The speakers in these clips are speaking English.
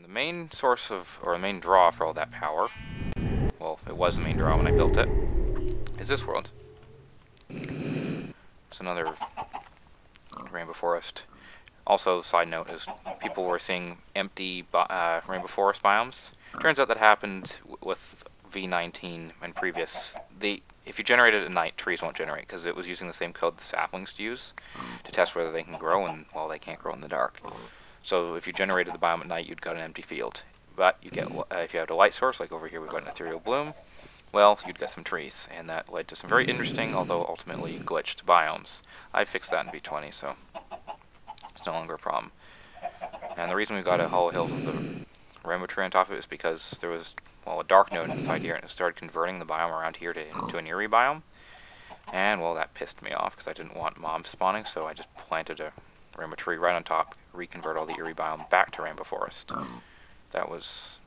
The main source of, or the main draw for all that power, well, it was the main draw when I built it, is this world. It's another rainbow forest. Also, side note is people were seeing empty rainbow forest biomes. Turns out that happened with V19 and previous. If you generate it at night, trees won't generate because it was using the same code the saplings use to test whether they can grow, and well, they can't grow in the dark. So if you generated the biome at night, you'd got an empty field. But you get if you had a light source, like over here we've got an ethereal bloom, well, you'd get some trees, and that led to some very interesting, although ultimately glitched biomes. I fixed that in V20, so it's no longer a problem. And the reason we got a hollow hill with the rainbow tree on top of it is because there was, well, a dark node inside here, and it started converting the biome around here into an eerie biome. And, well, that pissed me off because I didn't want mobs spawning, so I just planted a rainbow tree right on top, reconvert all the eerie biome back to rainbow forest. That was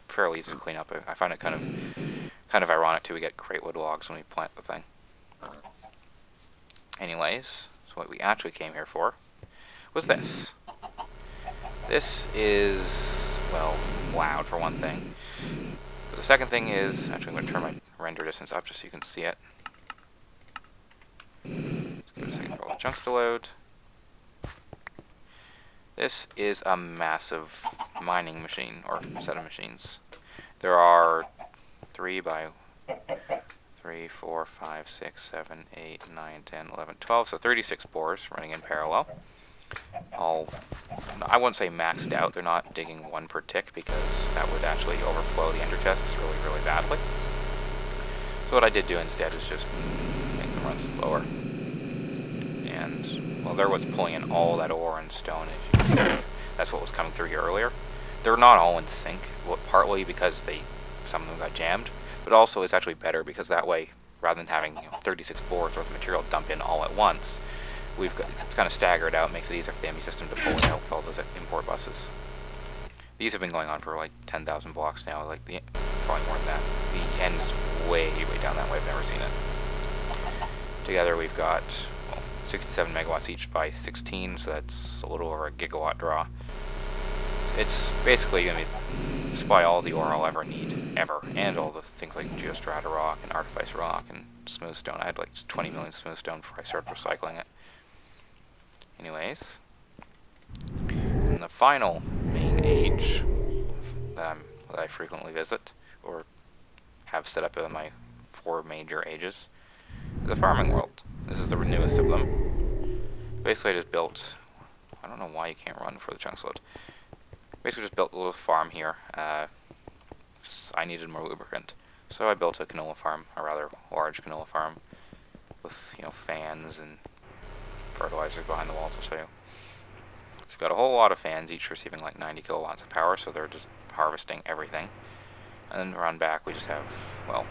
fairly easy to clean up. I find it kind of ironic too. We get great wood logs when we plant the thing. Anyways, so what we actually came here for was this. This is, well, loud for one thing. But the second thing is, actually I'm going to turn my render distance up just so you can see it. Let's give it a second for all the chunks to load. This is a massive mining machine, or set of machines. There are 3 by 3, 4, 5, 6, 7, 8, 9, 10, 11, 12, so 36 bores running in parallel. I wouldn't say maxed out, they're not digging 1 per tick because that would actually overflow the ender chests really, really badly. So what I did do instead is just make them run slower. And, well, there was pulling in all that ore and stone, as you can see. That's what was coming through here earlier. They're not all in sync, partly because some of them got jammed, but also it's actually better because that way, rather than having 36 boards worth of material dump in all at once, it's kind of staggered out, makes it easier for the ME system to pull it out with all those import buses. These have been going on for like 10,000 blocks now, like probably more than that. The end is way, way down that way, I've never seen it. Together we've got, well, 67 megawatts each by 16, so that's a little over a gigawatt draw. It's basically going to supply all the ore I'll ever need, ever, and all the things like geostrata rock and artifice rock and smooth stone. I had like 20 million smooth stone before I started recycling it. Anyways, and the final main age that I frequently visit, or have set up in my 4 major ages, is the farming world. This is the newest of them. Basically I just built, I don't know why you can't run for the chunks load. Basically just built a little farm here. I needed more lubricant, so I built a canola farm, a rather large canola farm, with, you know, fans and fertilizers behind the walls. I'll show you. So we've got a whole lot of fans, each receiving like 90 kilowatts of power, so they're just harvesting everything. And then around back we just have, well,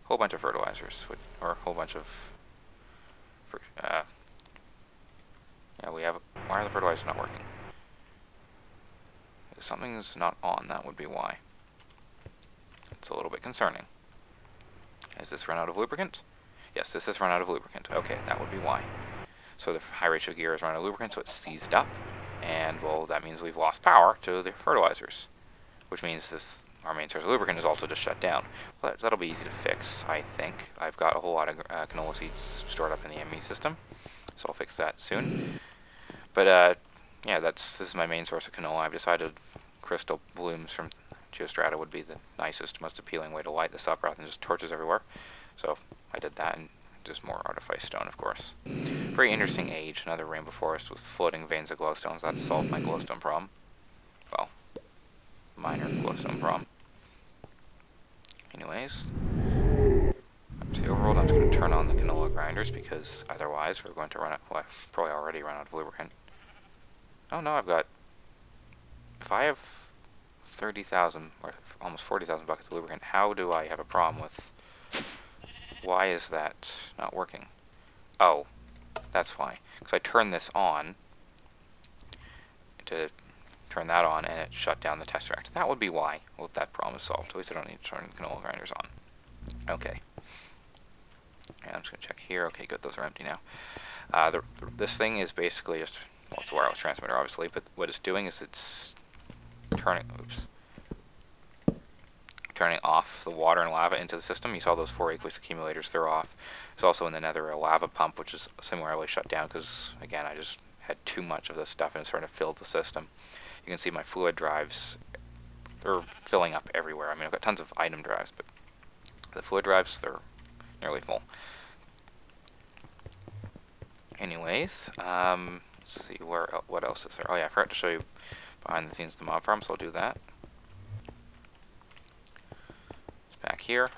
a whole bunch of fertilizers, or a whole bunch of, yeah, we have, why are the fertilizers not working? If something's not on, that would be why. It's a little bit concerning. Has this run out of lubricant? Yes, this has run out of lubricant. Okay, that would be why. So the high ratio gear is running out of lubricant, so it's seized up, and, well, that means we've lost power to the fertilizers, which means our main source of lubricant is also just shut down. Well, that'll be easy to fix, I think. I've got a whole lot of canola seeds stored up in the ME system, so I'll fix that soon. But, yeah, this is my main source of canola. I've decided crystal blooms from geostrata would be the nicest, most appealing way to light this up rather than just torches everywhere. So I did that, and just more artifice stone, of course. Very interesting age, another rainbow forest with floating veins of glowstones. That solved my glowstone problem. Well, minor glowstone problem. Anyways, up to the overworld, I'm just going to turn on the canola grinders because otherwise we're going to run out, well, I've probably already run out of lubricant. Oh no, if I have 30,000, or almost 40,000 buckets of lubricant, how do I have a problem with, why is that not working? Oh, that's why. Because I turned this on, to turn that on, and it shut down the tesseract. That would be why. Well, that problem is solved. At least I don't need to turn canola grinders on. Okay. Yeah, I'm just going to check here. Okay, good, those are empty now. This thing is basically just, well, it's a wireless transmitter, obviously, but what it's doing is it's turning off the water and lava into the system. You saw those 4 aqueous accumulators, they're off. There's also in the nether a lava pump, which is similarly shut down because, again, I just had too much of this stuff and it's starting to fill the system. You can see my fluid drives, they're filling up everywhere. I mean, I've got tons of item drives, but the fluid drives, they're nearly full. Anyways, let's see, what else is there? Oh yeah, I forgot to show you behind the scenes the mob farm, so I'll do that. Back here,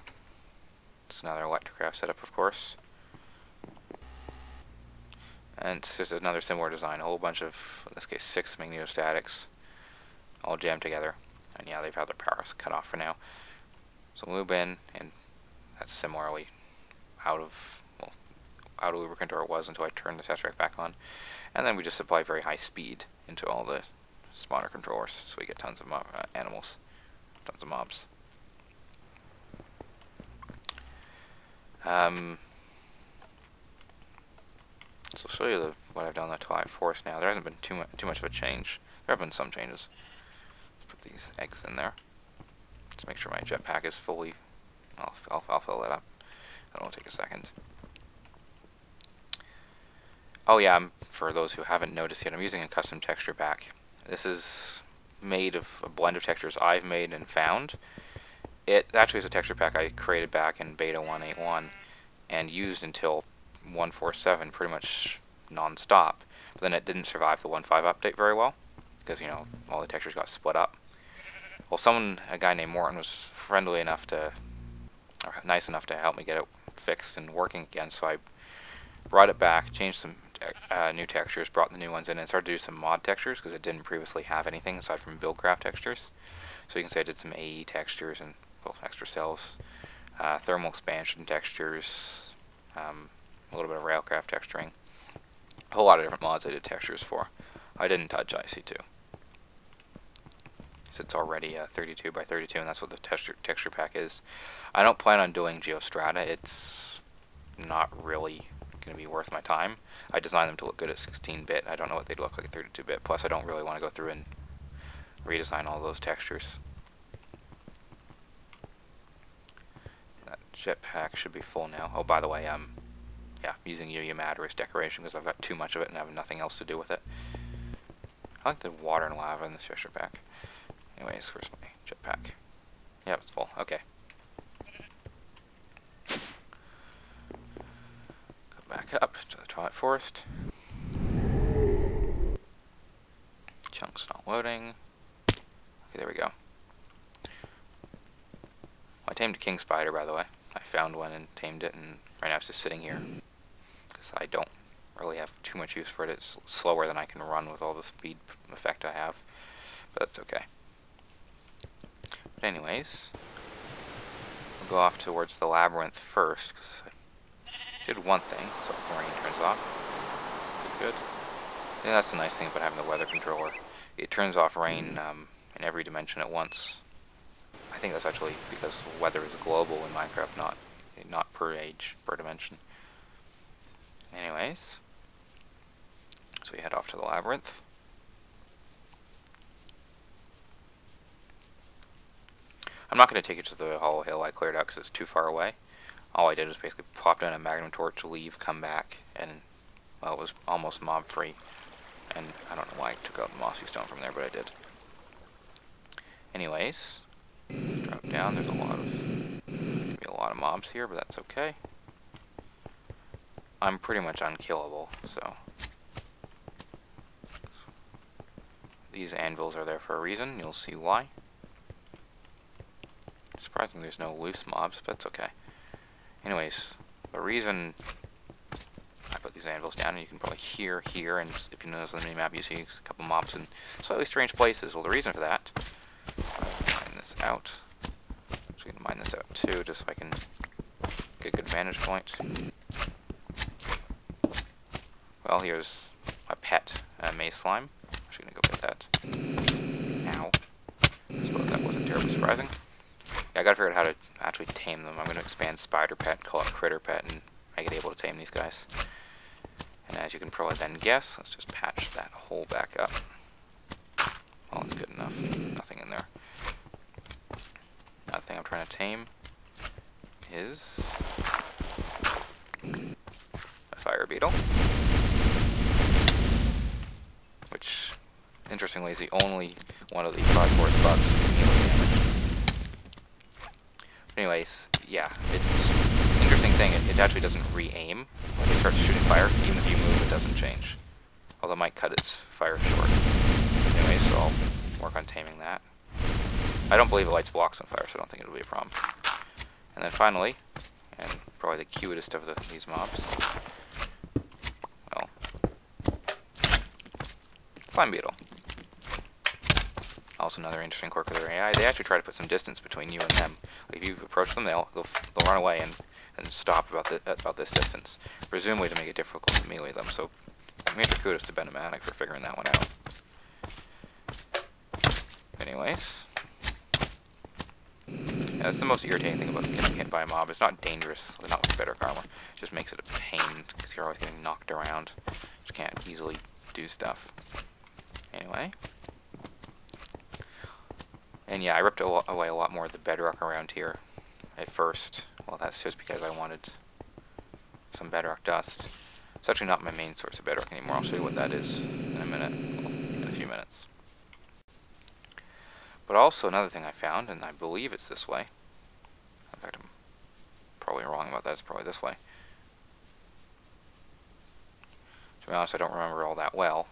it's another electrocraft setup, of course, and it's just another similar design. A whole bunch of, in this case, 6 magnetostatics, all jammed together. And yeah, they've had their powers cut off for now. So lube in, and that's similarly out of lubricant, or it was until I turned the test rack back on. And then we just supply very high speed into all the spawner controllers, so we get tons of animals, tons of mobs. So I'll show you what I've done in the Twilight Forest now. There hasn't been too much of a change. There have been some changes. Let's put these eggs in there. Let's make sure my jetpack is fully... I'll fill that up. That'll take a second. Oh yeah, for those who haven't noticed yet, I'm using a custom texture pack. This is made of a blend of textures I've made and found. It actually is a texture pack I created back in beta 1.8.1 and used until 1.4.7 pretty much non-stop. But then it didn't survive the 1.5 update very well because, you know, all the textures got split up. Well, a guy named Morton, was friendly enough to, or nice enough to help me get it fixed and working again, so I brought it back, changed some new textures, brought the new ones in, and started to do some mod textures because it didn't previously have anything aside from buildcraft textures. So you can see I did some AE textures and extra cells, thermal expansion textures, a little bit of railcraft texturing, a whole lot of different mods I did textures for. I didn't touch IC2. So it's already 32 by 32, and that's what the texture pack is. I don't plan on doing Geostrata. It's not really going to be worth my time. I designed them to look good at 16-bit. I don't know what they'd look like at 32-bit. Plus, I don't really want to go through and redesign all those textures. That jetpack should be full now. Oh, by the way, yeah, I'm using Yuya Matter as decoration because I've got too much of it and I have nothing else to do with it. I like the water and lava in this texture pack. Anyways, where's my jetpack? Yeah, it's full. Okay. Go back up to the Twilight Forest. Chunks not loading. Okay, there we go. I tamed a king spider, by the way. I found one and tamed it, and right now it's just sitting here because I don't really have too much use for it. It's slower than I can run with all the speed effect I have, but that's okay. But anyways, we'll go off towards the Labyrinth first because I did one thing, so the rain turns off. Good. Yeah, that's the nice thing about having the weather controller. It turns off rain in every dimension at once. I think that's actually because weather is global in Minecraft, not per age, per dimension. Anyways, so we head off to the Labyrinth. I'm not going to take you to the hollow hill I cleared out because it's too far away. All I did was basically pop down a magnum torch, leave, come back, and, well, it was almost mob-free. And I don't know why I took out the mossy stone from there, but I did. Anyways, drop down. There's gonna be a lot of mobs here, but that's okay. I'm pretty much unkillable, so these anvils are there for a reason. You'll see why. Surprisingly, there's no loose mobs, but that's okay. Anyways, the reason I put these anvils down, and you can probably hear here, and if you notice on the minimap, you see a couple mobs in slightly strange places. Well, the reason for that, mine this out. So we can mine this out too, just so I can get a good vantage point. Well, here's a pet maze slime. I'm actually gonna go get that. Ow. I suppose that wasn't terribly surprising. Yeah, I gotta figure out how to actually tame them. I'm gonna expand Spider Pet, call it Critter Pet, and make it able to tame these guys. And as you can probably then guess, let's just patch that hole back up. Well, it's good enough. Nothing want to tame is a fire beetle, which, interestingly, is the only one of the Triforce bugs with melee damage. Anyways, yeah, it's an interesting thing. It actually doesn't re-aim when it starts shooting fire. Even if you move, it doesn't change. Although it might cut its fire short. Anyways, so I'll work on taming that. I don't believe it lights blocks on fire, so I don't think it'll be a problem. And then finally, and probably the cutest of these mobs, well, slime beetle. Also another interesting quirk of their AI, they actually try to put some distance between you and them. If you approach them, they'll run away and stop about this distance, presumably to make it difficult to melee them. So major kudos to Benomatic for figuring that one out. Anyways, yeah, that's the most irritating thing about getting hit by a mob. It's not dangerous, not with Bedrock armor. It just makes it a pain because you're always getting knocked around. Just can't easily do stuff. Anyway. And yeah, I ripped away a lot more of the bedrock around here at first. Well, that's just because I wanted some bedrock dust. It's actually not my main source of bedrock anymore. I'll show you what that is in a minute, in a few minutes. But also another thing I found, and I believe it's this way. In fact, I'm probably wrong about that. It's probably this way. To be honest, I don't remember all that well.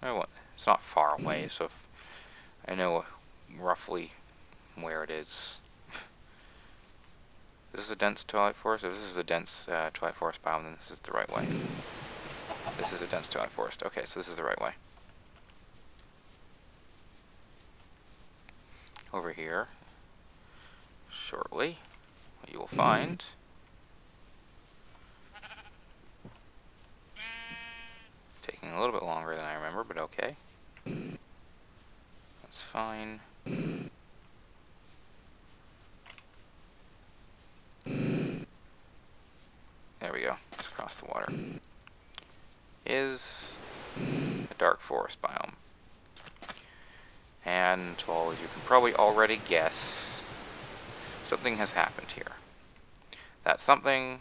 It's not far away, so if I know roughly where it is. This is a dense twilight forest. If this is a dense twilight forest biome, then this is the right way. This is a dense twilight forest. Okay, so this is the right way. Over here, shortly, what you will find taking a little bit longer than I remember, but okay. That's fine. There we go. Just across the water. Is a dark forest biome. And, well, as you can probably already guess, something has happened here. That something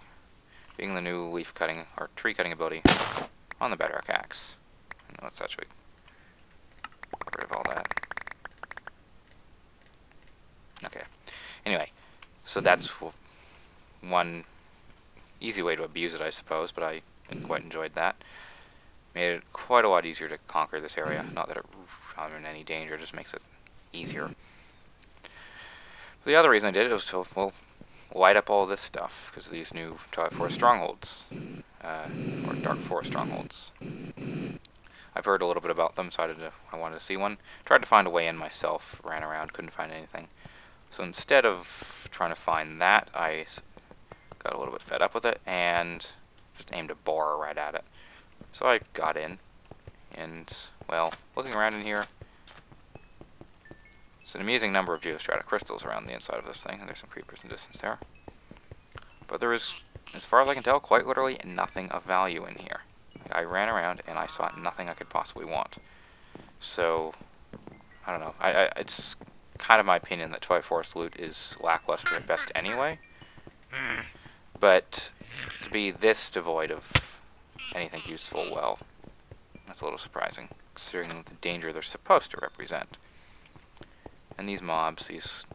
being the new leaf cutting, or tree cutting ability on the Bedrock axe. And let's actually get rid of all that. Okay. Anyway, so that's one easy way to abuse it, I suppose, but I quite enjoyed that. Made it quite a lot easier to conquer this area. Not that I'm in any danger, it just makes it easier. The other reason I did it was to, well, light up all this stuff, because of these new Twilight Forest strongholds, or Dark Forest strongholds. I've heard a little bit about them, so I wanted to see one. Tried to find a way in myself, ran around, couldn't find anything. So instead of trying to find that, I got a little bit fed up with it, and just aimed a borer right at it. So I got in, and, well, looking around in here, it's an amusing number of geostrata crystals around the inside of this thing, and there's some creepers in distance there. But there is, as far as I can tell, quite literally nothing of value in here. I ran around, and I saw nothing I could possibly want. So, I don't know. It's kind of my opinion that Twilight Forest loot is lackluster at best anyway. But to be this devoid of anything useful, well, that's a little surprising, considering the danger they're supposed to represent. And these mobs, these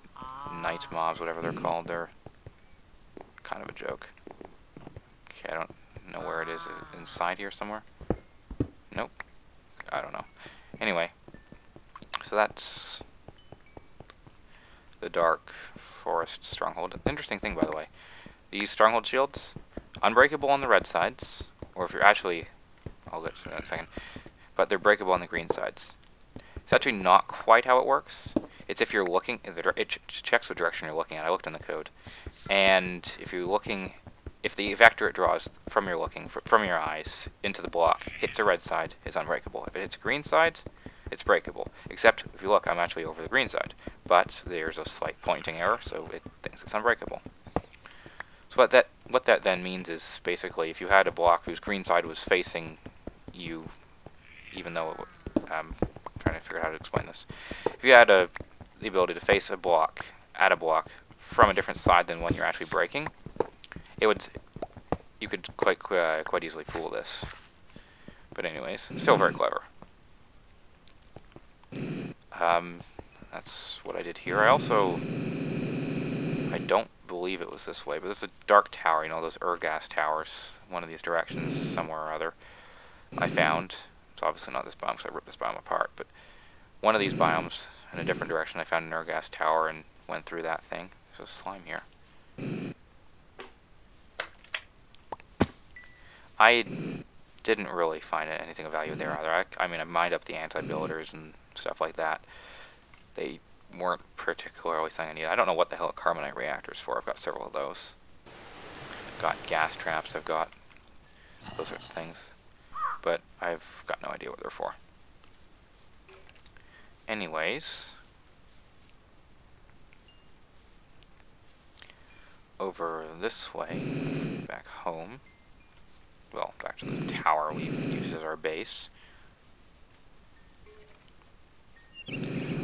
night mobs, whatever they're called, they're kind of a joke. Okay, I don't know where it is. Is it inside here somewhere? Nope. I don't know. Anyway, so that's the Dark Forest Stronghold. Interesting thing, by the way. These Stronghold shields, unbreakable on the red sides, or if you're actually, I'll get to that in a second, but they're breakable on the green sides. It's actually not quite how it works. It's if you're looking, it checks what direction you're looking at. I looked in the code. And if you're looking, if the vector it draws from your eyes into the block hits a red side, it's unbreakable. If it hits a green side, it's breakable. Except, if you look, I'm actually over the green side. But there's a slight pointing error, so it thinks it's unbreakable. So what that then means is, basically, if you had a block whose green side was facing you, even though I'm trying to figure out how to explain this. If you had the ability to face a block, at a block, from a different side than one you're actually breaking, it would, you could quite easily fool this. But anyways, still very clever. That's what I did here. I don't believe it was this way, but there's a dark tower, you know, those Urgas towers, one of these directions, somewhere or other, I found. It's obviously not this biome, because I ripped this biome apart, but one of these biomes, in a different direction, I found an Urgas tower and went through that thing. There's a slime here. I didn't really find anything of value there either. I mean, I mined up the anti-builders and stuff like that. They weren't particularly something I needed. I don't know what the hell a carbonite reactor is for. I've got several of those. Got gas traps. I've got those sorts of things. But I've got no idea what they're for. Anyways, over this way, back home. Well, back to the tower we've used as our base.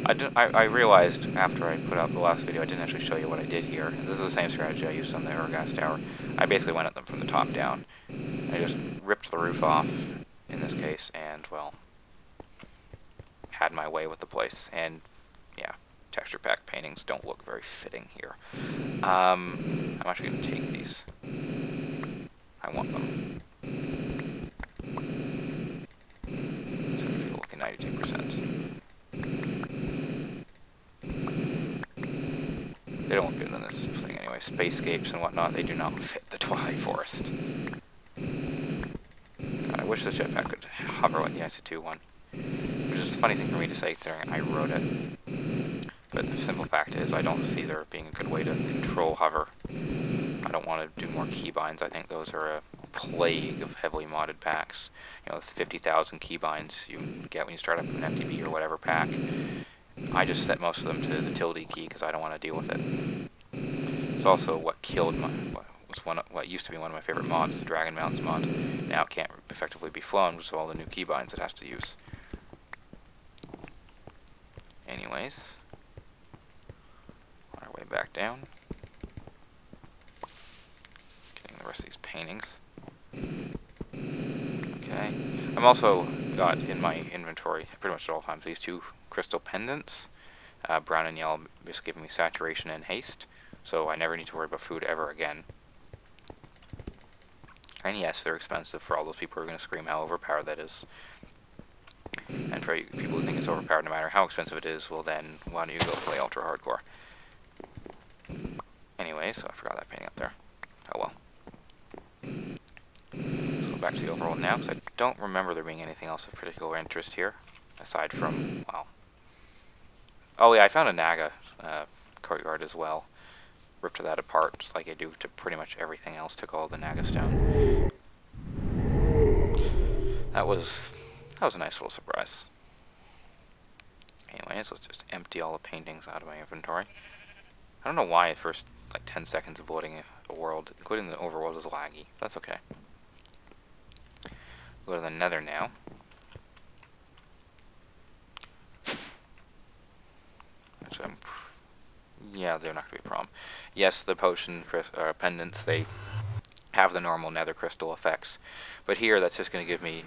I realized after I put out the last video I didn't actually show you what I did here. This is the same strategy I used on the Urgas tower. I basically went at them from the top down. I just ripped the roof off, in this case, and, well, had my way with the place. And, yeah, texture pack paintings don't look very fitting here. I'm actually going to take these. I want them. So if you look at 92%. They don't look good in this thing anyway. Spacescapes and whatnot, they do not fit the Twilight Forest. God, I wish the jetpack could hover like the IC2 one. Which is a funny thing for me to say considering I wrote it. But the simple fact is, I don't see there being a good way to control hover. I don't want to do more keybinds. I think those are a plague of heavily modded packs. You know, the 50,000 keybinds you get when you start up an MTB or whatever pack. I just set most of them to the tilde key because I don't want to deal with it. It's also what killed what used to be one of my favorite mods, the Dragon Mounts mod. Now it can't effectively be flown because of all the new keybinds it has to use. Anyways, on our way back down, getting the rest of these paintings. Okay, I'm also got in my inventory pretty much at all times these two crystal pendants, brown and yellow, basically giving me saturation and haste, so I never need to worry about food ever again. And yes, they're expensive for all those people who are going to scream how overpowered that is. And for people who think it's overpowered no matter how expensive it is, well then, why don't you go play Ultra Hardcore? Anyway, so I forgot that painting up there. Oh well. Let's go back to the overworld now, because I don't remember there being anything else of particular interest here, aside from, well... Oh yeah, I found a Naga courtyard as well. Ripped that apart, just like I do to pretty much everything else, took all the Naga stone. That was a nice little surprise. Anyways, let's just empty all the paintings out of my inventory. I don't know why the first like 10 seconds of loading a world, including the overworld, is laggy. That's okay. Go to the Nether now. Actually, yeah, they're not going to be a problem. Yes, the potion pendants, they have the normal nether crystal effects. But here, that's just going to give me,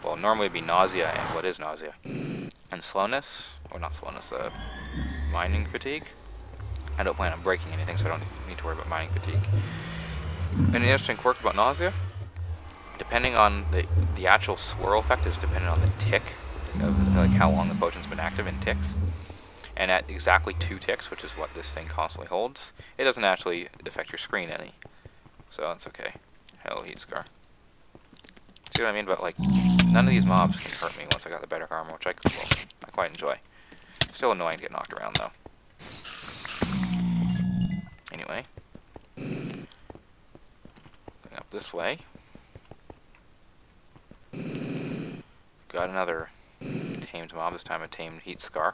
well, normally it'd be nausea, and what is nausea? And slowness, or not slowness, mining fatigue. I don't plan on breaking anything, so I don't need to worry about mining fatigue. An interesting quirk about nausea, depending on the actual swirl effect is dependent on the tick, like how long the potion's been active in ticks. And at exactly 2 ticks, which is what this thing constantly holds, it doesn't actually affect your screen any. So that's okay. Hell, heat scar. See what I mean? But like, none of these mobs can hurt me once I got the Bedrock armor, which I quite enjoy. Still annoying to get knocked around though. Anyway, going up this way. Got another tamed mob. This time a tamed heat scar.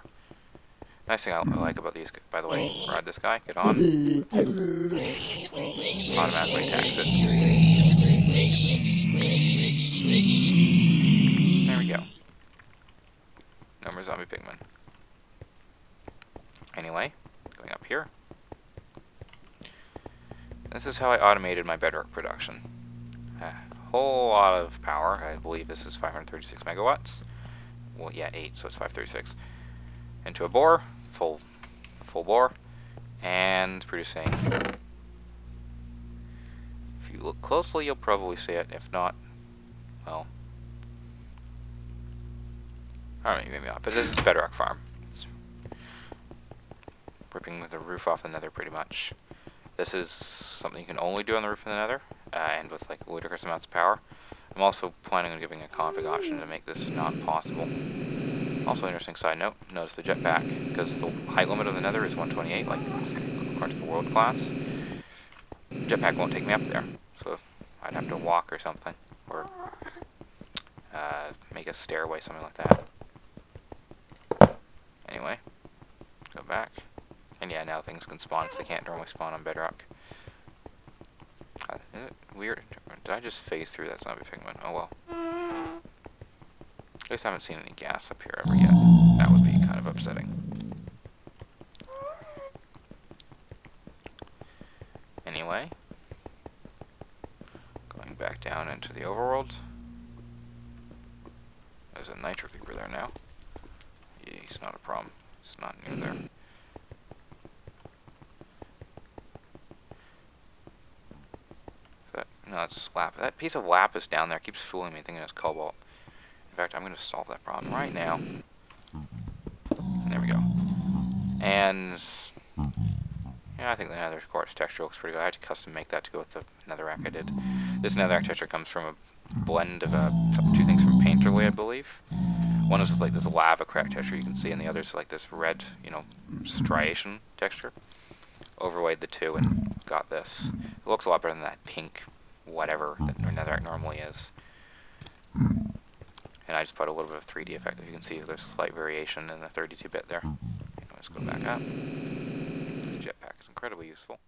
Nice thing I like about these, by the way, ride this guy, get on, automatically attacks it. There we go. No more zombie pigmen. Anyway, going up here, this is how I automated my Bedrock production. A whole lot of power. I believe this is 536 megawatts. Well, yeah, 8, so it's 536. Into a bore, full bore, and producing. If you look closely, you'll probably see it. If not, well, or maybe not. But this is Bedrock Farm. It's ripping the roof off the Nether, pretty much. This is something you can only do on the roof of the Nether, and with like ludicrous amounts of power. I'm also planning on giving a config option to make this not possible. Also, interesting side note, notice the jetpack, because the height limit of the Nether is 128, like according to the world class. Jetpack won't take me up there, so I'd have to walk or something, or make a stairway, something like that. Anyway, go back. And yeah, now things can spawn, because they can't normally spawn on Bedrock. Weird. Did I just phase through that zombie penguin? Oh well. At least I haven't seen any gas up here ever yet. That would be kind of upsetting. Anyway. Going back down into the overworld. There's a nitro creeper there now. Yeah, he's not a problem. It's not near there. No, it's lapis. That piece of lapis down there keeps fooling me, thinking it's cobalt. In fact, I'm going to solve that problem right now. And there we go. And yeah, I think the nether quartz texture looks pretty good. I had to custom make that to go with the netherrack I did. This netherrack texture comes from a blend of two things from Painterly, I believe. One is like this lava crack texture you can see, and the other is like this red, striation texture. Overlaid the two and got this. It looks a lot better than that pink whatever that netherrack normally is. And I just put a little bit of 3D effect. As you can see, there's slight variation in the 32-bit there. Let's go back up. This jetpack is incredibly useful.